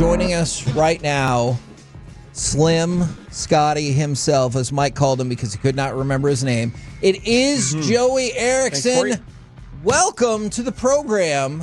joining us right now, Slim Scotty himself, as Mike called him because he could not remember his name. It is Joey Erickson. Welcome to the program.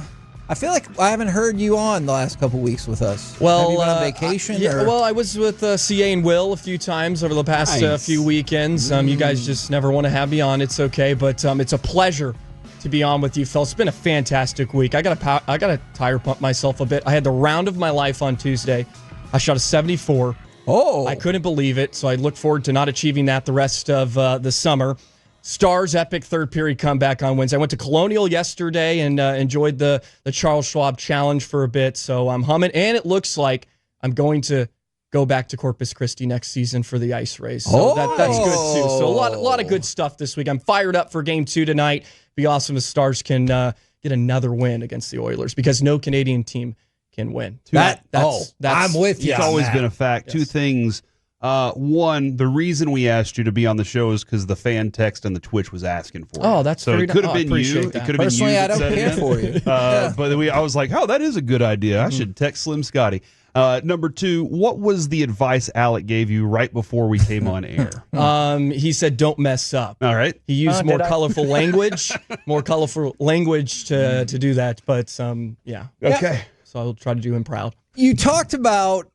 I feel like I haven't heard you on the last couple weeks with us. Well, have you been on vacation? Well, I was with CA and Will a few times over the past few weekends. You guys just never want to have me on. It's okay, but it's a pleasure to be on with you, fellas. It's been a fantastic week. I got to tire pump myself a bit. I had the round of my life on Tuesday. I shot a 74. Oh, I couldn't believe it, so I look forward to not achieving that the rest of the summer. Stars epic third period comeback on Wednesday. I went to Colonial yesterday and enjoyed the Charles Schwab Challenge for a bit, so I'm humming. And it looks like I'm going to go back to Corpus Christi next season for the ice race. So that's good too. So a lot of good stuff this week. I'm fired up for Game 2 tonight. Be awesome if Stars can get another win against the Oilers because no Canadian team can win. I'm with you. It's always been a fact. Yes. Two things. One, the reason we asked you to be on the show is because the fan text and the Twitch was asking for it. Oh, that's so it could have been you. It could have been you. I don't care for you. But I was like, oh, that is a good idea. I should text Slim Scotty. Number two, what was the advice Alec gave you right before we came on air? He said, don't mess up. All right. He used more colorful language to do that. But, yeah. Okay. So I'll try to do him proud. You talked about,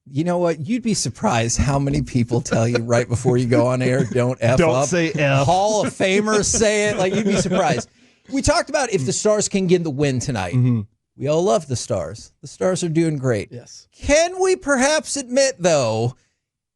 you know what, you'd be surprised how many people tell you right before you go on air, don't F don't up. Say F. Hall of Famers say it. Like, you'd be surprised. We talked about if the Stars can get the win tonight. Mm-hmm. We all love the Stars. The Stars are doing great. Yes. Can we perhaps admit, though,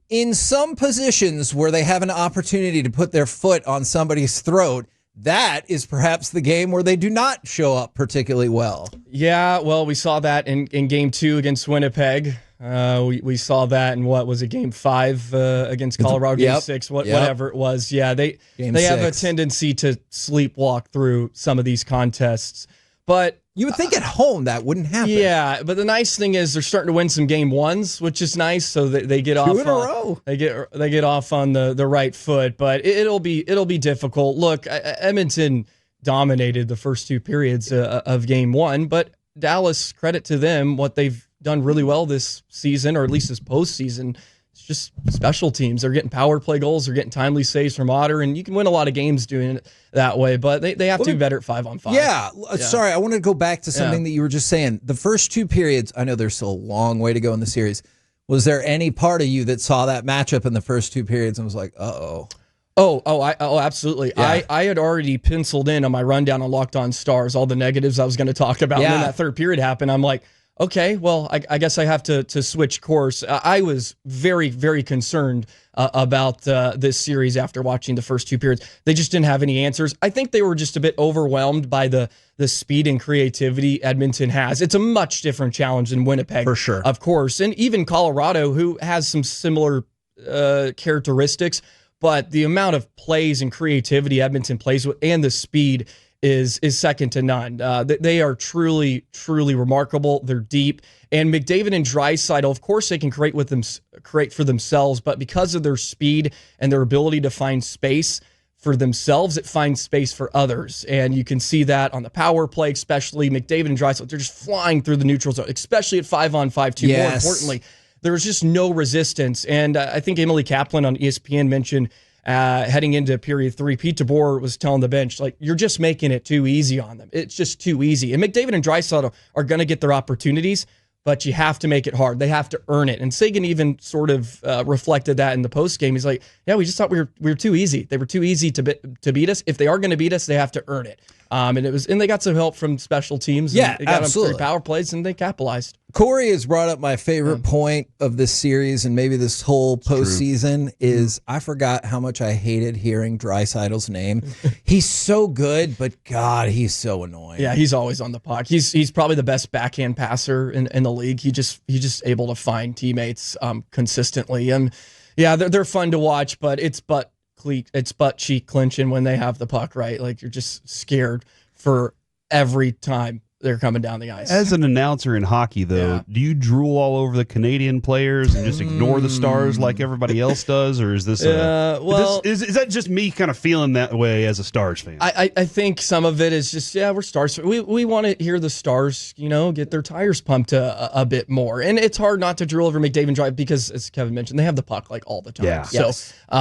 in some positions where they have an opportunity to put their foot on somebody's throat, that is perhaps the game where they do not show up particularly well? Yeah, well, we saw that in Game 2 against Winnipeg. We saw that in, what was it, Game 5 against Colorado, Game 6, whatever it was. Yeah, they have a tendency to sleepwalk through some of these contests. But you would think at home that wouldn't happen. Yeah, but the nice thing is they're starting to win some Game 1s, which is nice. So they get off. 2 in a row. They get off on the right foot, but it'll be difficult. Look, Edmonton dominated the first 2 periods of Game 1, but Dallas, credit to them, what they've done really well this season, or at least this postseason, it's just special teams. They're getting power play goals. They're getting timely saves from Otter, and you can win a lot of games doing it that way, but they have to be better at 5-on-5. Yeah. Sorry, I want to go back to something that you were just saying. The first 2 periods, I know there's still a long way to go in the series. Was there any part of you that saw that matchup in the first 2 periods and was like, uh-oh? Oh, absolutely. Yeah. I had already penciled in on my rundown on Locked On Stars all the negatives I was going to talk about. And then that third period happened. I'm like, okay, well, I guess I have to switch course. I was very, very concerned about this series after watching the first 2 periods. They just didn't have any answers. I think they were just a bit overwhelmed by the speed and creativity Edmonton has. It's a much different challenge than Winnipeg, for sure, of course, and even Colorado, who has some similar characteristics. But the amount of plays and creativity Edmonton plays with and the speed is second to none. They are truly, truly remarkable. They're deep. And McDavid and Draisaitl, of course, they can create for themselves, but because of their speed and their ability to find space for themselves, it finds space for others. And you can see that on the power play, especially McDavid and Draisaitl. They're just flying through the neutral zone, especially at 5-on-5 too. Yes. More importantly, there was just no resistance. And I think Emily Kaplan on ESPN mentioned heading into period 3, Pete DeBoer was telling the bench, like, you're just making it too easy on them. It's just too easy. And McDavid and Draisaitl are going to get their opportunities, but you have to make it hard. They have to earn it. And Sagan even sort of reflected that in the postgame. He's like, yeah, we just thought we were too easy. They were too easy to beat us. If they are going to beat us, they have to earn it. And they got some help from special teams. Yeah, they got absolutely. them 3 power plays, and they capitalized. Corey has brought up my favorite point of this series and maybe this whole postseason is I forgot how much I hated hearing Draisaitl's name. He's so good, but God, he's so annoying. Yeah, he's always on the puck. He's probably the best backhand passer in the league. He's just able to find teammates consistently. And yeah, they're fun to watch, but it's butt cheek clinching when they have the puck, right? Like, you're just scared for every time they're coming down the ice. As an announcer in hockey, though, do you drool all over the Canadian players and just ignore the Stars like everybody else does, or is this? Is that just me kind of feeling that way as a Stars fan? I think some of it is just we're Stars. We want to hear the Stars, get their tires pumped a bit more, and it's hard not to drool over McDavid Drive because, as Kevin mentioned, they have the puck like all the time. Yeah. So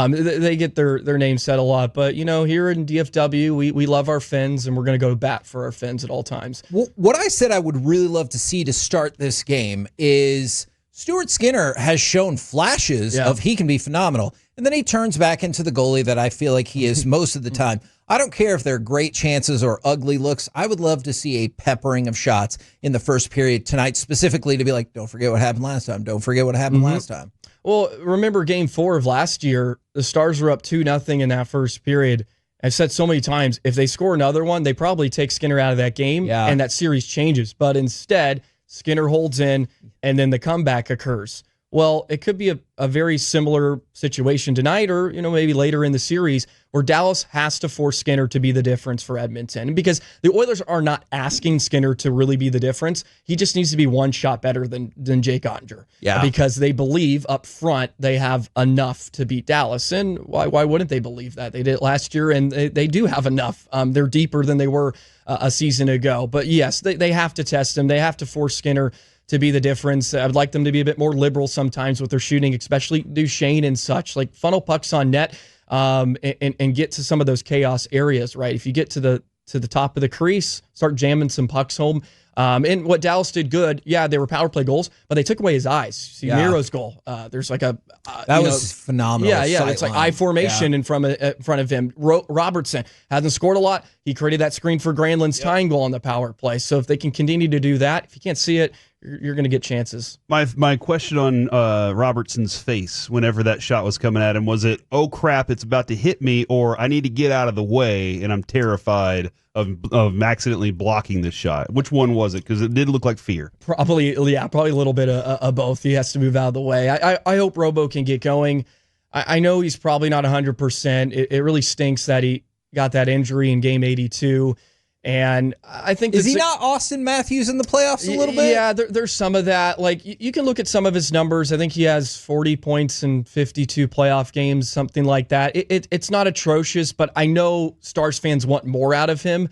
they get their name said a lot, but here in DFW, we love our Finns, and we're going to go to bat for our Finns at all times. Well, what I said I would really love to see to start this game is Stuart Skinner has shown flashes of he can be phenomenal, and then he turns back into the goalie that I feel like he is most of the time. I don't care if they're great chances or ugly looks. I would love to see a peppering of shots in the first period tonight, specifically to be like, don't forget what happened last time. Don't forget what happened last time. Well, remember Game 4 of last year, the Stars were up 2-0 in that first period. I've said so many times, if they score another one, they probably take Skinner out of that game, and that series changes. But instead, Skinner holds in, and then the comeback occurs. Well, it could be a very similar situation tonight or, maybe later in the series where Dallas has to force Skinner to be the difference for Edmonton because the Oilers are not asking Skinner to really be the difference. He just needs to be one shot better than Jake Ottinger because they believe up front they have enough to beat Dallas. And why wouldn't they believe that? They did it last year, and they do have enough. They're deeper than they were a season ago. But, yes, they have to test him. They have to force Skinner to be the difference. I would like them to be a bit more liberal sometimes with their shooting, especially Duchesne and such, like funnel pucks on net and get to some of those chaos areas, right? If you get to the top of the crease, start jamming some pucks home. And what Dallas did good, they were power play goals, but they took away his eyes. See Miro's goal. There's like that was phenomenal. It's like eye formation in front of him. Robertson hasn't scored a lot. He created that screen for Granlund's tying goal on the power play. So if they can continue to do that, if you can't see it, you're going to get chances. My question on Robertson's face whenever that shot was coming at him, was it, oh crap, it's about to hit me, or I need to get out of the way and I'm terrified of accidentally blocking this shot? Which one was it? Because it did look like fear. Probably a little bit of both. He has to move out of the way. I hope Robo can get going. I know he's probably not 100%. It really stinks that he got that injury in Game 82. And I think is he not Austin Matthews in the playoffs a little bit? Yeah, there's some of that. Like you can look at some of his numbers. I think he has 40 points in 52 playoff games, something like that. It's not atrocious, but I know Stars fans want more out of him.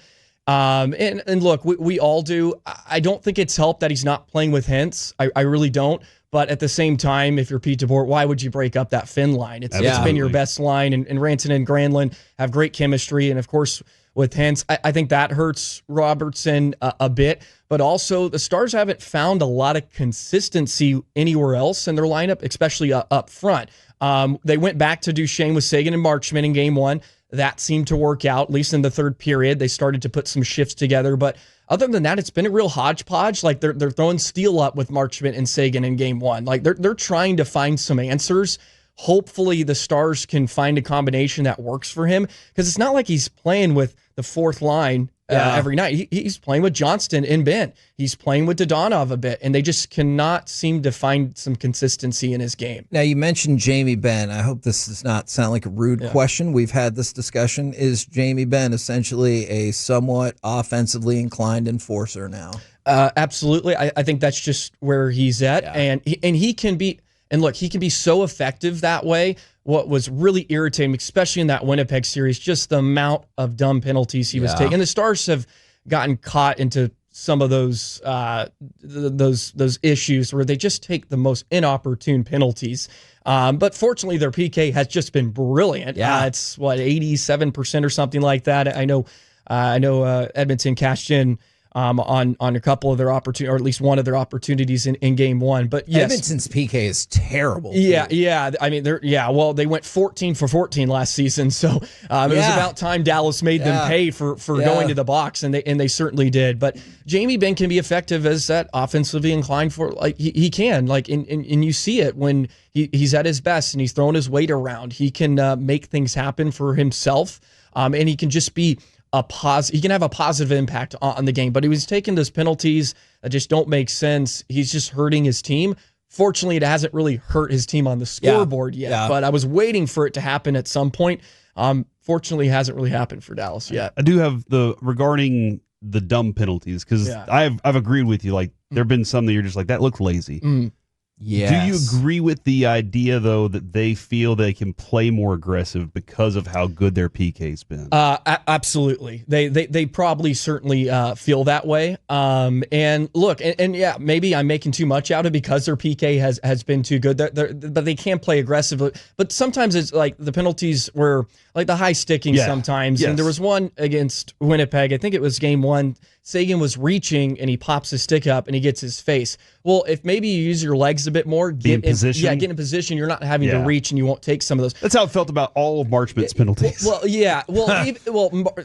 And look, we all do. I don't think it's helped that he's not playing with Hintz. I really don't. But at the same time, if you're Pete DeBoer, why would you break up that Finn line? It's been your best line, and Rantanen and Granlund have great chemistry, and of course with Hintz, I think that hurts Robertson a bit. But also, the Stars haven't found a lot of consistency anywhere else in their lineup, especially up front. They went back to Duchesne with Sagan and Marchment in Game 1. That seemed to work out, at least in the third period. They started to put some shifts together. But other than that, it's been a real hodgepodge. Like they're throwing Steele up with Marchment and Sagan in Game 1. Like they're trying to find some answers. Hopefully the Stars can find a combination that works for him, because it's not like he's playing with the fourth line every night. He's playing with Johnston and Ben. He's playing with Dodonov a bit, and they just cannot seem to find some consistency in his game. Now, you mentioned Jamie Benn. I hope this does not sound like a rude question. We've had this discussion. Is Jamie Benn essentially a somewhat offensively inclined enforcer now? Absolutely. I think that's just where he's at, and he can be. And look, he can be so effective that way. What was really irritating, especially in that Winnipeg series, just the amount of dumb penalties he was taking. And the Stars have gotten caught into some of those issues where they just take the most inopportune penalties. But fortunately, their PK has just been brilliant. It's 87% or something like that. I know Edmonton cashed in on a couple of their opportunities, or at least one of their opportunities in Game 1. But yes, Edmonton's PK is terrible. Yeah. I mean, they went 14 for 14 last season, so it was about time Dallas made them pay for going to the box, and they certainly did. But Jamie Benn can be effective as that offensively inclined for, like he can, like, and you see it when he's at his best and he's throwing his weight around. He can make things happen for himself, and he can just be he can have a positive impact on the game. But he was taking those penalties that just don't make sense. He's just hurting his team. Fortunately, it hasn't really hurt his team on the scoreboard yet, but I was waiting for it to happen at some point. Fortunately, it hasn't really happened for Dallas yet. I do have regarding the dumb penalties, because I've agreed with you. Like there have been some that you're just like, that looked lazy. Yes. Do you agree with the idea, though, that they feel they can play more aggressive because of how good their PK's been? Absolutely. They probably certainly feel that way. And look, and yeah, maybe I'm making too much out of it because their PK has been too good. But they can play aggressive. But sometimes it's like the penalties were like the high sticking sometimes. Yes. And there was one against Winnipeg. I think it was game 1. Sagan was reaching and he pops his stick up and he gets his face. Well, if maybe you use your legs a bit more, get in position. Yeah, get in position. You're not having to reach and you won't take some of those. That's how it felt about all of Marchment's penalties. Well, yeah. Well,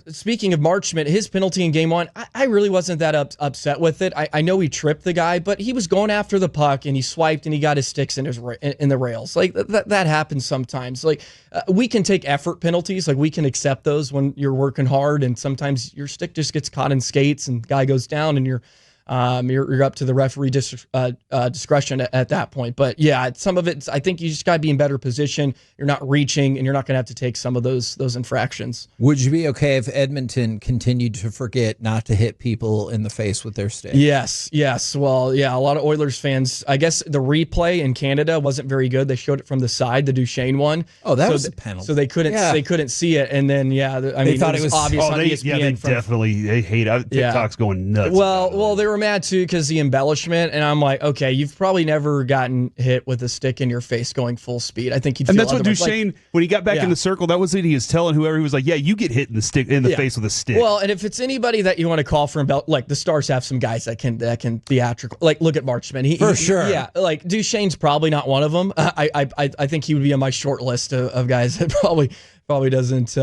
speaking of Marchment, his penalty in game 1, I really wasn't that upset with it. I know he tripped the guy, but he was going after the puck and he swiped and he got his sticks in the rails. Like that happens sometimes. Like we can take effort penalties. Like we can accept those when you're working hard, and sometimes your stick just gets caught in skates and guy goes down and you're up to the referee discretion at that point. But yeah, some of it, I think you just got to be in better position. You're not reaching, and you're not going to have to take some of those infractions. Would you be okay if Edmonton continued to forget not to hit people in the face with their stick? Yes. Well, yeah, a lot of Oilers fans, I guess the replay in Canada wasn't very good. They showed it from the side, the Duchesne one. Oh, that was a penalty. So they couldn't see it, and then they thought it was obvious on ESPN. Yeah, they hate it. TikTok's going nuts. Well, they were mad too because the embellishment, and I'm like, okay, you've probably never gotten hit with a stick in your face going full speed. I think you'd. And that's what Duchesne, when he got back in the circle, that was it. He was telling whoever, he was like, "Yeah, you get hit in the face with a stick." Well, and if it's anybody that you want to call for like the Stars have some guys that can theatrical. Like look at Marchment, for sure. Yeah, like Duchesne's probably not one of them. I think he would be on my short list of guys that probably doesn't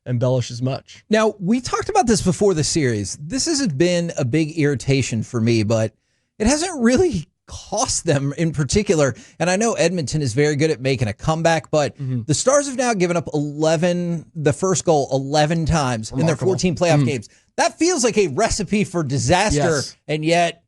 embellish as much. Now, we talked about this before the series. This hasn't been a big irritation for me, but it hasn't really cost them in particular. And I know Edmonton is very good at making a comeback, but the Stars have now given up the first goal 11 times in their 14 playoff games. That feels like a recipe for disaster, and yet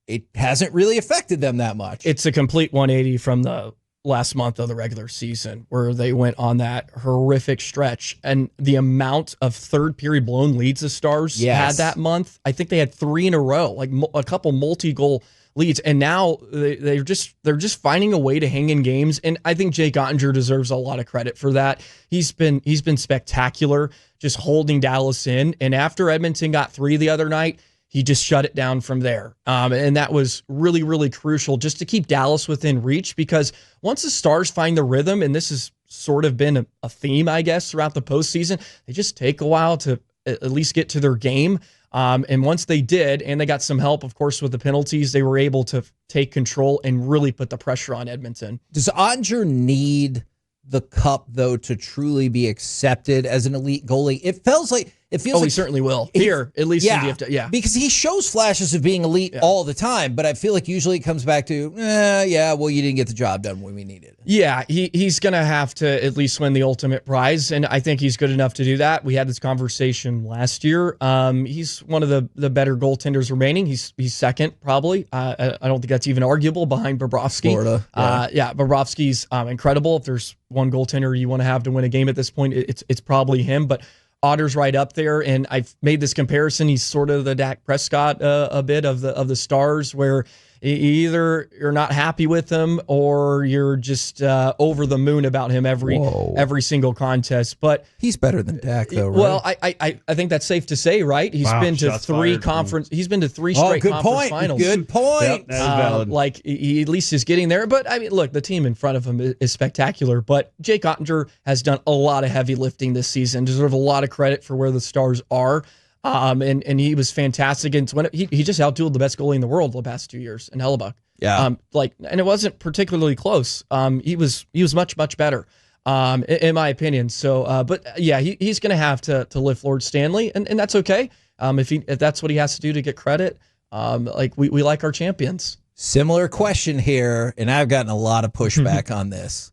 it hasn't really affected them that much. It's a complete 180 from the last month of the regular season where they went on that horrific stretch, and the amount of third period blown leads the Stars had that month. I think they had 3 in a row, like a couple multi-goal leads, and now they're just finding a way to hang in games. And I think Jake Ottinger deserves a lot of credit for that. He's been spectacular, just holding Dallas in. And after Edmonton got 3 the other night, he just shut it down from there. And that was really, really crucial just to keep Dallas within reach, because once the Stars find the rhythm, and this has sort of been a theme, I guess, throughout the postseason, they just take a while to at least get to their game. And once they did, and they got some help, of course, with the penalties, they were able to take control and really put the pressure on Edmonton. Does Ottinger need the cup, though, to truly be accepted as an elite goalie? It feels like he certainly will. Here, at least in DFW. Because he shows flashes of being elite all the time, but I feel like usually it comes back to, well, you didn't get the job done when we needed it. Yeah, he's going to have to at least win the ultimate prize, and I think he's good enough to do that. We had this conversation last year. He's one of the better goaltenders remaining. He's second, probably. I don't think that's even arguable behind Bobrovsky. Florida. Bobrovsky's incredible. If there's one goaltender you want to have to win a game at this point, it's probably him, but Otter's right up there, and I've made this comparison. He's sort of the Dak Prescott a bit of the Stars, where either you're not happy with him or you're just over the moon about him every single contest. But he's better than Dak, though, right? Well, I think that's safe to say, right? He's been to 3 conference. He's been to 3 straight conference finals. Good point. Yep, valid. Like he at least is getting there. But I mean, look, the team in front of him is spectacular. But Jake Ottinger has done a lot of heavy lifting this season. Deserves a lot of credit for where the Stars are. And he was fantastic. And he just outdueled the best goalie in the world the past 2 years in Hellebuck. Yeah. And it wasn't particularly close. He was much, much better, in my opinion. So, but yeah, he's going to have to lift Lord Stanley, and that's okay. If that's what he has to do to get credit, we like our champions. Similar question here, and I've gotten a lot of pushback on this.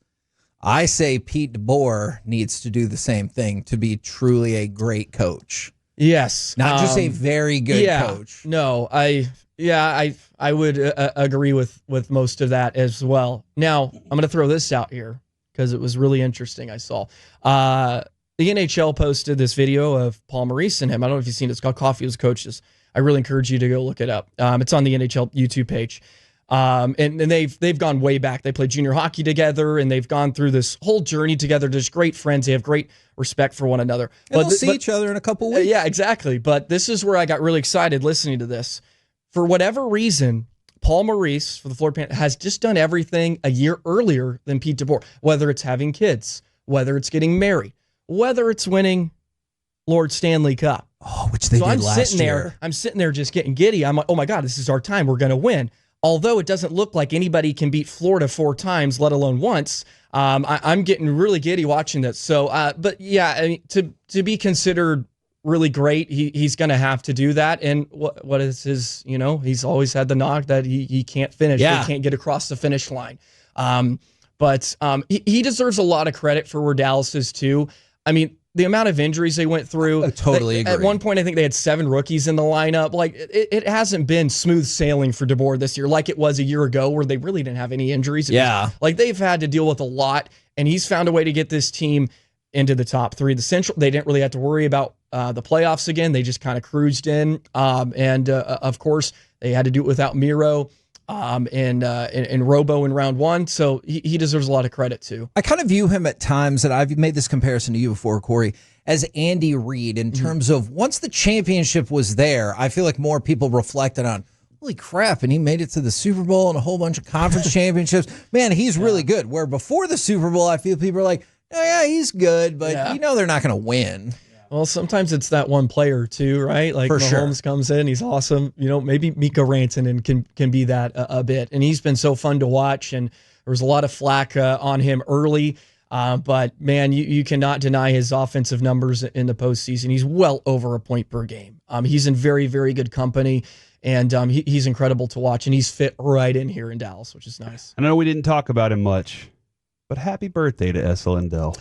I say Pete DeBoer needs to do the same thing to be truly a great coach. Yes. Not just a very good coach. No, I would agree with most of that as well. Now, I'm going to throw this out here because it was really interesting. I saw the NHL posted this video of Paul Maurice and him. I don't know if you've seen it. It's called Coffee with Coaches. I really encourage you to go look it up. It's on the NHL YouTube page. And they've gone way back. They played junior hockey together, and they've gone through this whole journey together. They're just great friends. They have great respect for one another. And they'll see each other in a couple weeks. Yeah, exactly. But this is where I got really excited listening to this. For whatever reason, Paul Maurice for the Florida Panthers has just done everything a year earlier than Pete DeBoer, whether it's having kids, whether it's getting married, whether it's winning Lord Stanley Cup. Oh, which they did last year. I'm sitting there just getting giddy. I'm like, oh my God, this is our time. We're going to win. Although it doesn't look like anybody can beat Florida 4 times, let alone once, I'm getting really giddy watching this. So, but yeah, I mean, to be considered really great, he's going to have to do that. And what is his? He's always had the knock that he can't finish. Yeah. He can't get across the finish line. But he deserves a lot of credit for where Dallas is too. I mean, the amount of injuries they went through. I totally agree. At one point, I think they had 7 rookies in the lineup. Like, it hasn't been smooth sailing for DeBoer this year like it was a year ago where they really didn't have any injuries. Like, they've had to deal with a lot, and he's found a way to get this team into the top 3 of the Central. They didn't really have to worry about the playoffs again. They just kind of cruised in. Of course, they had to do it without Miro. And Robo in round 1. So he deserves a lot of credit too. I kind of view him at times, and I've made this comparison to you before, Corey, as Andy Reid in terms of once the championship was there, I feel like more people reflected on, holy crap, and he made it to the Super Bowl and a whole bunch of conference championships. Man, he's really good. Where before the Super Bowl, I feel people are like, oh yeah, he's good, but they're not going to win. Well, sometimes it's that one player too, right? Like Mahomes comes in, he's awesome. Maybe Mikko Rantanen can be that a bit. And he's been so fun to watch, and there was a lot of flack on him early. But man, you cannot deny his offensive numbers in the postseason. He's well over a point per game. He's in very, very good company, and he's incredible to watch, and he's fit right in here in Dallas, which is nice. I know we didn't talk about him much, but happy birthday to Essa Lindell.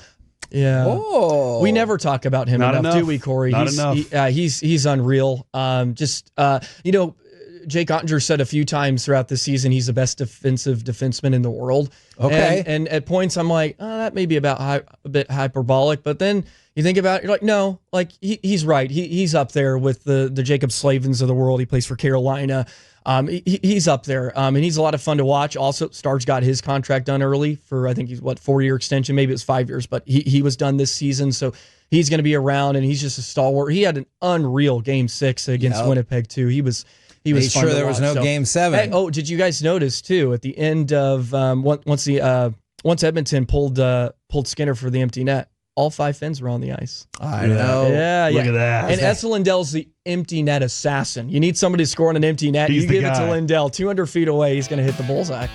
Yeah. Oh. We never talk about him enough, do we, Corey? Not enough. He's unreal. Jake Ottinger said a few times throughout the season he's the best defensive defenseman in the world. Okay. And at points I'm like, that may be a bit hyperbolic, but then you think about it, you're like, no, like he's right. He's up there with the Jacob Slavins of the world. He plays for Carolina. He's up there, and he's a lot of fun to watch. Also, Starks got his contract done early for, I think he's 4-year extension, maybe it's 5 years, but he was done this season, so he's going to be around, and he's just a stalwart. He had an unreal Game 6 against Winnipeg too. He was fun sure to there watch. was no Game 7. Hey, did you guys notice too at the end of once Edmonton pulled Skinner for the empty net? All 5 Finns were on the ice. I know. Yeah. Look at that. And Essa Lindell's the empty net assassin. You need somebody to score on an empty net. He's you the give guy. it to Lindell. 200 feet away, he's going to hit the bullseye.